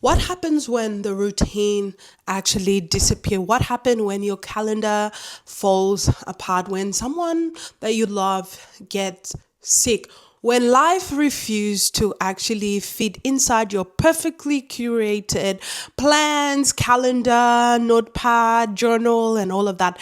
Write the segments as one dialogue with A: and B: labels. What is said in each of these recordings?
A: What happens when the routine actually disappears? What happens when your calendar falls apart? When someone that you love gets sick? When life refuses to actually fit inside your perfectly curated plans, calendar, notepad, journal, and all of that?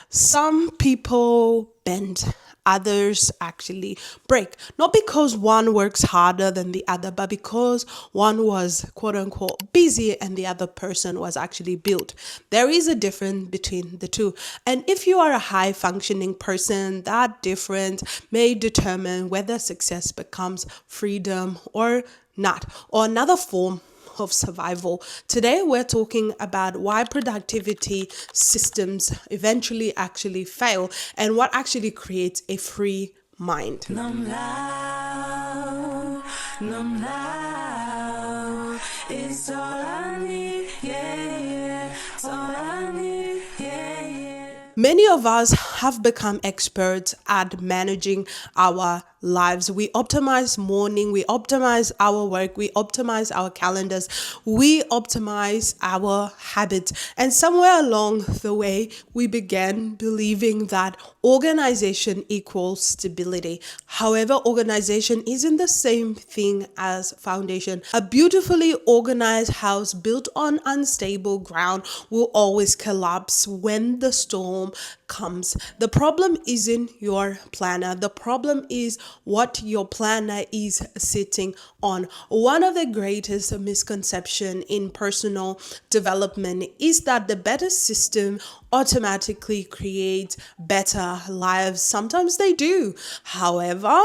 A: Some people bend, others actually break. Not because one works harder than the other, but because one was quote unquote busy and the other person was actually built. There is a difference between the two. And if you are a high functioning person, that difference may determine whether success becomes freedom or not, or another form of survival. Today, we're talking about why productivity systems eventually actually fail and what actually creates a free mind.
B: Nhom lao, Nhom lao, it's all I need, yeah, yeah, it's all I need, yeah, yeah.
A: Many of us have become experts at managing our lives. We optimize morning, we optimize our work, we optimize our calendars, we optimize our habits. And somewhere along the way, we began believing that organization equals stability. However, organization isn't the same thing as foundation. A beautifully organized house built on unstable ground will always collapse when the storm comes. The problem isn't your planner. The problem is what your planner is sitting on. One of the greatest misconceptions in personal development is that the better system automatically creates better lives. Sometimes they do. However,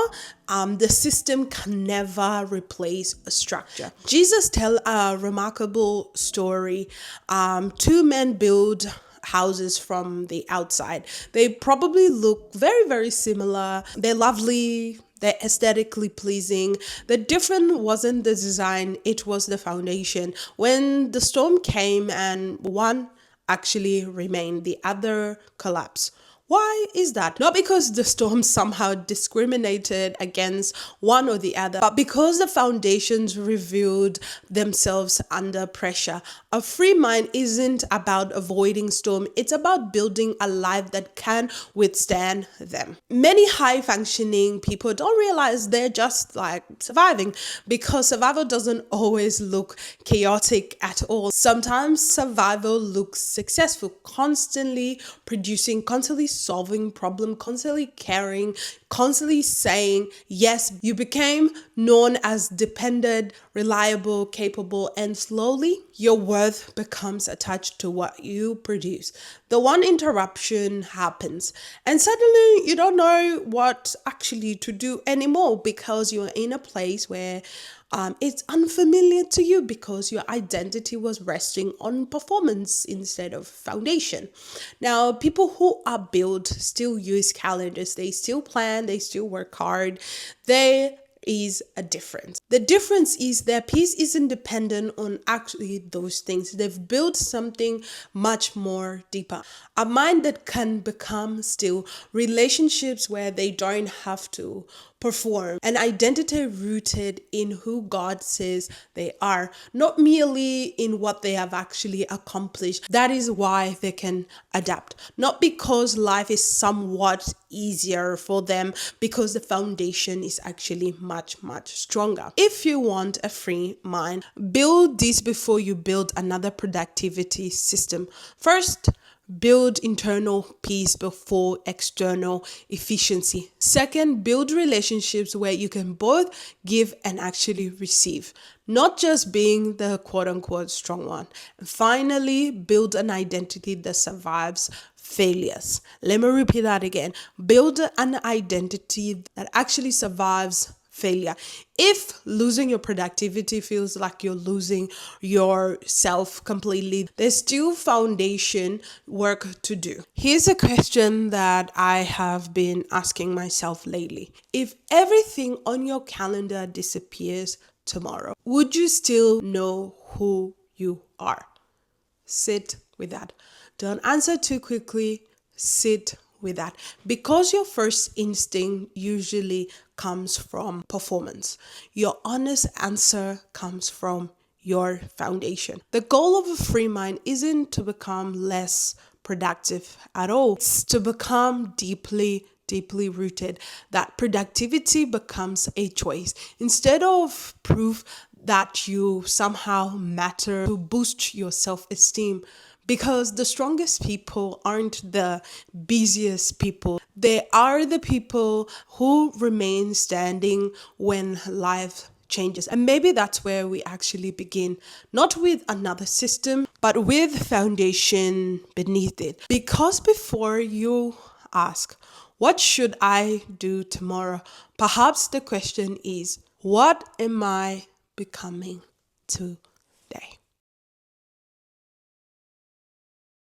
A: the system can never replace a structure. Jesus tell a remarkable story. Two men build houses from the outside. They probably look very, very similar. They're lovely. They're aesthetically pleasing. The difference wasn't the design, it was the foundation. When the storm came and one actually remained, the other collapsed. Why is that? Not because the storm somehow discriminated against one or the other, but because the foundations revealed themselves under pressure. A free mind isn't about avoiding storm, it's about building a life that can withstand them. Many high functioning people don't realize they're just like surviving, because survival doesn't always look chaotic at all. Sometimes survival looks successful, constantly producing, constantly solving problem, constantly caring, constantly saying yes. You became known as dependent, reliable, capable, and slowly your worth becomes attached to what you produce. The one interruption happens and suddenly you don't know what actually to do anymore, because you're in a place where it's unfamiliar to you, because your identity was resting on performance instead of foundation. Now, people who are built still use calendars, they still plan, they still work hard. There is a difference. The difference is their peace isn't dependent on actually those things. They've built something much more deeper. A mind that can become still, relationships where they don't have to perform, an identity rooted in who God says they are, not merely in what they have actually accomplished. That is why they can adapt, not because life is somewhat easier for them, because the foundation is actually much, much stronger. If you want a free mind, build this before you build another productivity system. First, build internal peace before external efficiency. Second, build relationships where you can both give and actually receive, not just being the quote unquote strong one. And finally, build an identity that survives failures. Let me repeat that again. Build an identity that actually survives failure. If losing your productivity feels like you're losing yourself completely, there's still foundation work to do. Here's a question that I have been asking myself lately. If everything on your calendar disappears tomorrow, would you still know who you are? Sit with that. Don't answer too quickly. Sit with that, because your first instinct usually comes from performance. Your honest answer comes from your foundation. The goal of a free mind isn't to become less productive at all, it's to become deeply rooted. That productivity becomes a choice instead of proof that you somehow matter to boost your self esteem. Because the strongest people aren't the busiest people. They are the people who remain standing when life changes. And maybe that's where we actually begin, not with another system, but with foundation beneath it. Because before you ask, what should I do tomorrow? Perhaps the question is, what am I becoming today?